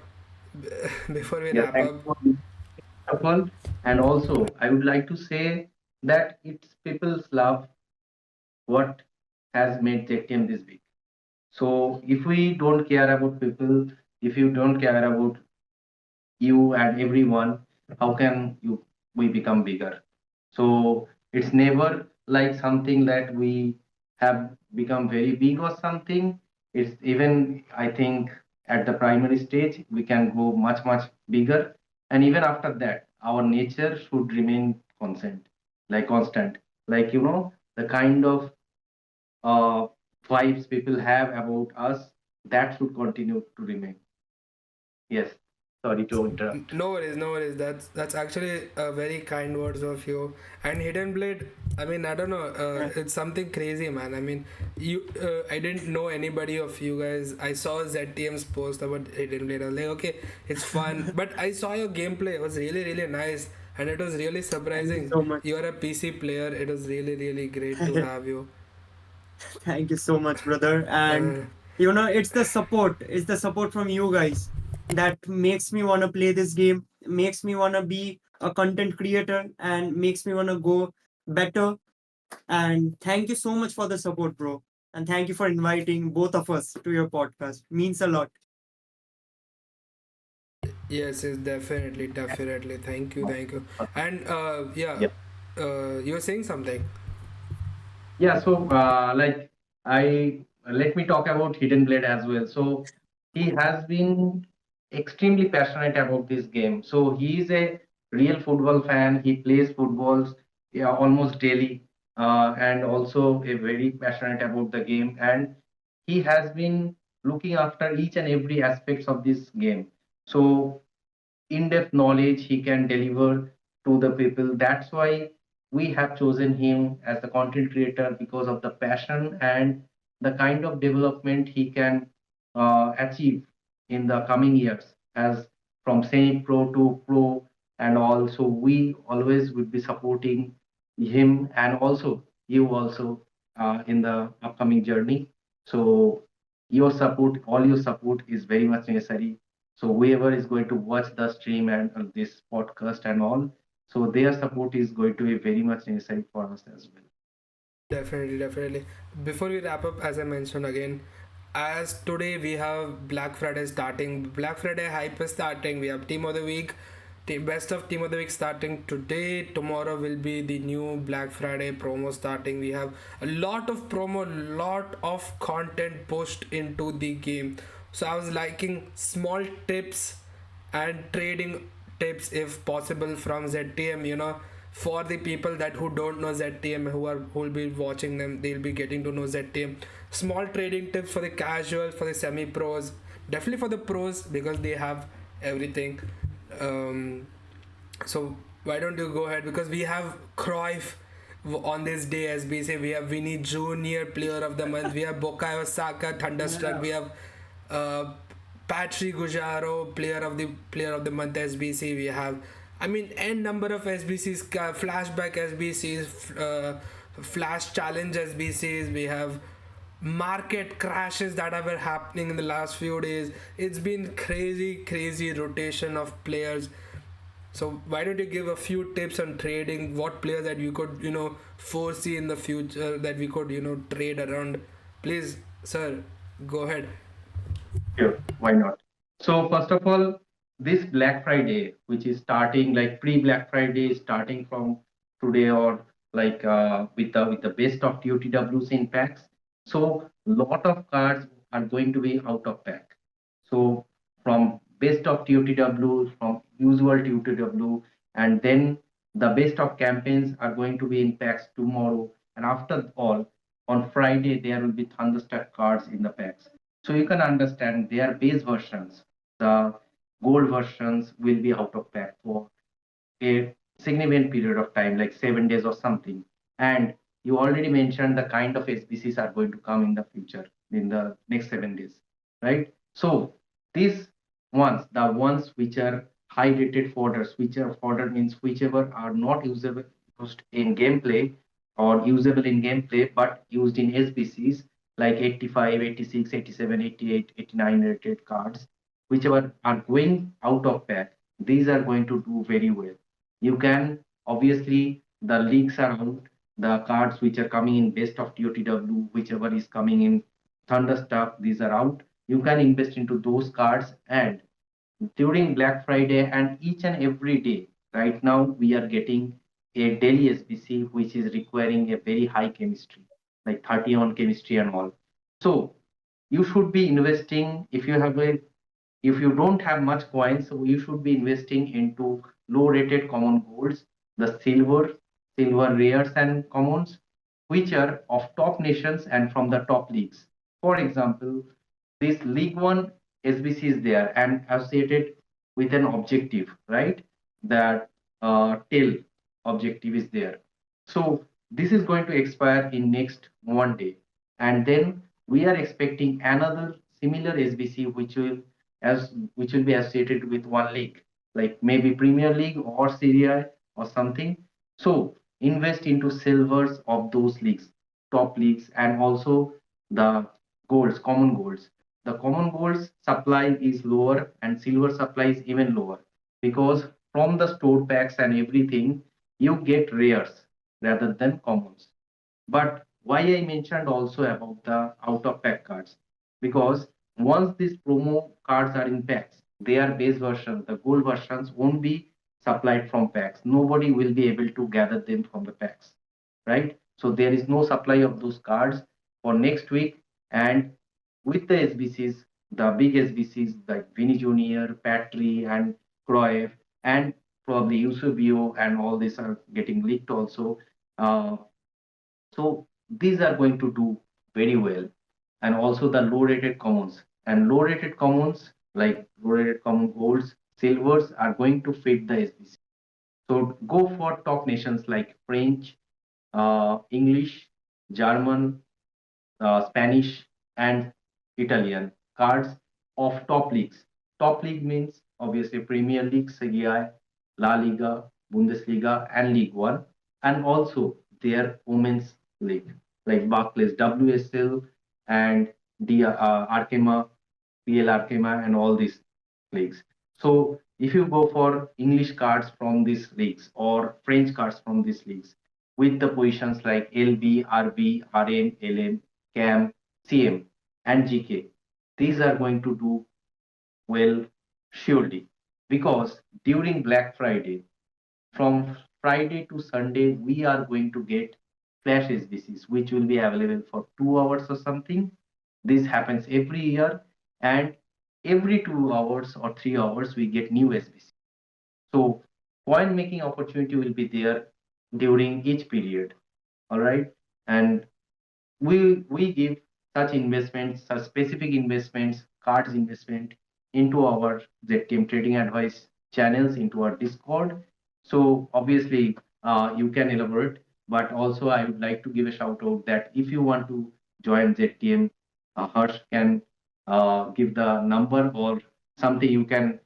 before we Yeah, wrap thank up, you for all. And also I would like to say that it's people's love what has made JTM this big. So if we don't care about people, if you don't care about you and everyone, how can we become bigger? So it's never like something that we have become very big or something. It's even, I think, at the primary stage we can go much bigger, and even after that our nature should remain constant, like, the kind of uh, vibes people have about us, that should continue to remain. Yes, sorry to interrupt. no worries, no worries. That's actually very kind words of you. And Hidden Blade, I mean, I don't know. It's something crazy, man. I mean, I didn't know anybody of you guys. I saw ZTM's post about Hidden Blade. I was like, okay, it's fun. But I saw your gameplay. It was really, really nice, and it was really Thank you surprising. so much. You are a PC player. It was really, really great to have you. Thank you so much, brother. And Uh, it's the support from you guys that makes me want to play this game, makes me want to be a content creator, and makes me want to go better. And thank you so much for the support, bro. And thank you for inviting both of us to your podcast. Means a lot. yes, yes, definitely, definitely. Thank you, thank you. And yeah, Yeah. you were saying something. Yeah, so like, I let me talk about Hidden Blade as well. So he has been extremely passionate about this game. So he is a real football fan. He plays footballs, yeah, almost daily, and also a very passionate about the game. And he has been looking after each and every aspects of this game. So in-depth knowledge he can deliver to the people. That's why we have chosen him as the content creator, because of the passion and the kind of development he can achieve in the coming years, as from semi pro to pro. and also we always would be supporting him and also you also in the upcoming journey. So your support, all your support is very much necessary. So whoever is going to watch the stream and this podcast and all, so their support is going to be very much necessary for us as well. Definitely, definitely. Before we wrap up, as I mentioned again, as today we have Black Friday starting, Black Friday hype is starting. We have Team of the Week, best of Team of the Week starting today. Tomorrow will be the new Black Friday promo starting. We have a lot of promo, lot of content pushed into the game. So I was liking small tips and trading tips if possible from ZTM, for the people that who don't know ZTM, who will be watching them, they'll be getting to know ZTM. Small trading tips for the casuals, for the semi pros, definitely for the pros because they have everything. um, so why don't you go ahead, because we have Cruyff on this day, as we say, we have Vinny Junior Player of the Month, we have Bukayo Saka Thunderstruck, we have uh, Patrick Gujaro Player of the Month SBC, we have, I mean, n number of SBCs, flashback SBCs, flash challenge SBCs, we have market crashes that have been happening in the last few days. It's been crazy rotation of players. So why don't you give a few tips on trading? What players that you could, foresee in the future that we could, trade around? Please, sir, go ahead. Sure, why not? So first of all, this Black Friday, which is starting like pre-Black Friday, starting from today or like with the best of TOTWs in packs. So lot of cards are going to be out of pack. So from best of TOTWs, from usual TOTW, and then the best of campaigns are going to be in packs tomorrow. And after all, on Friday there will be Thunderstruck cards in the packs. So you can understand their base versions, the gold versions will be out of pack for a significant period of time, like 7 days or something. And you already mentioned the kind of SBCs are going to come in the future in the next 7 days, right? So these ones, the ones which are high rated fodders, which are fodder means whichever are not usable used in gameplay or usable in gameplay but used in SBCs like 85, 86, 87, 88, 89 rated cards, whichever are going out of pack, these are going to do very well. You can obviously the leaks are out, the cards which are coming in best of TOTW, whichever is coming in Thunderstruck, these are out. You can invest into those cards and during Black Friday and each and every day. Right now, we are getting a daily SBC which is requiring a very high chemistry, like 30 on chemistry and all. So you should be investing if you don't have much coins, so you should be investing into low rated common golds, the silver rares and commons, which are of top nations and from the top leagues. For example, this League One SBC is there and associated with an objective, right? That tail objective is there. So this is going to expire in next one day, and then we are expecting another similar SBC which will be associated with one league, like maybe Premier League or Serie A or something. So invest into silvers of those leagues, top leagues, and also the golds, common golds. The common golds supply is lower and silver supply is even lower because from the stored packs and everything, you get rares rather than commons. But why I mentioned also about the out of pack cards? Because once these promo cards are in packs, their base version, the gold versions won't be supplied from packs. Nobody will be able to gather them from the packs, right? So there is no supply of those cards for next week. And with the SBCs, the big SBCs like Vinny Jr., Patry, and Cruyff, and probably Eusebio, and all these are getting leaked also. Uh, so these are going to do very well. And also the low rated commons. And low rated commons, like low rated common golds, silvers are going to fit the SBC. So go for top nations like French, English, German, Spanish, and Italian cards of top leagues. Top league means obviously Premier League, Serie A, La Liga, Bundesliga, and League One, and also their women's league like Barclays WSL and Arkema, PL Arkema, and all these leagues. So if you go for English cards from these leagues or French cards from these leagues with the positions like LB, RB, RM, LM, CAM, CM, and GK, these are going to do well surely because during Black Friday, from Friday to Sunday, we are going to get flash SBCs, which will be available for 2 hours or something. This happens every year, and every 2 hours or 3 hours, we get new SBC. So, coin making opportunity will be there during each period. All right, and we give such investments, such specific investments, cards investment into our ZTM trading advice channels, into our Discord. So obviously, you can elaborate, but also I would like to give a shout out that if you want to join ZTM, Harsh can give the number or something. You can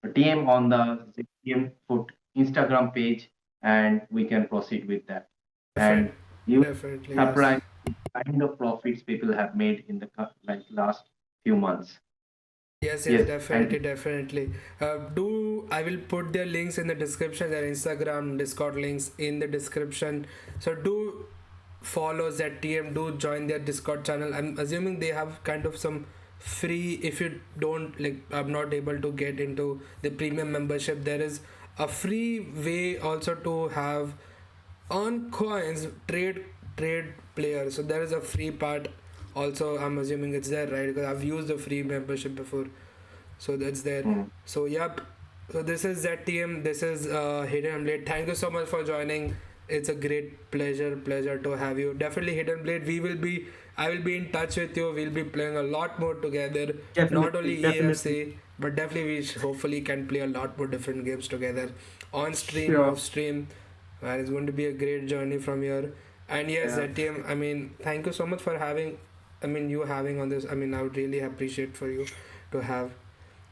DM on the ZTM foot Instagram page, and we can proceed with that. And Definitely, you definitely, yes. surprise the kind of profits people have made in the like last few months. Yes, yes, Yes, and definitely, definitely. Do I will put their links in the description, their Instagram, Discord links in the description. So do follow ZTM, do join their Discord channel. I'm assuming they have kind of some free, if you don't like, I'm not able to get into the premium membership, there is a free way also to have on coins trade players. So there is a free part also. I'm assuming it's there, right? Because I've used the free membership before, so that's there. mm, So yep, so this is ZTM, this is Hidden Blade. Thank you so much for joining. It's a great pleasure to have you. Definitely Hidden Blade, I will be in touch with you. We'll be playing a lot more together, not Definitely, only definitely. EFC, but definitely hopefully can play a lot more different games together on stream, Sure. off stream, and it's going to be a great journey from here. And yes, yeah, ZTM, I mean, thank you so much for having, I mean, you having on this. I mean, I would really appreciate for you to have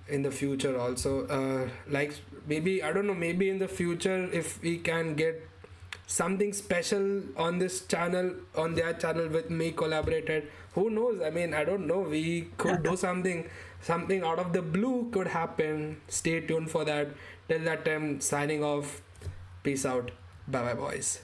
in the future also. Like maybe, I don't know, maybe in the future if we can get something special on this channel, on their channel with me collaborated, who knows, I mean, I don't know, we could do something out of the blue could happen. Stay tuned for that. Till that time, signing off. Peace out. Bye bye, boys.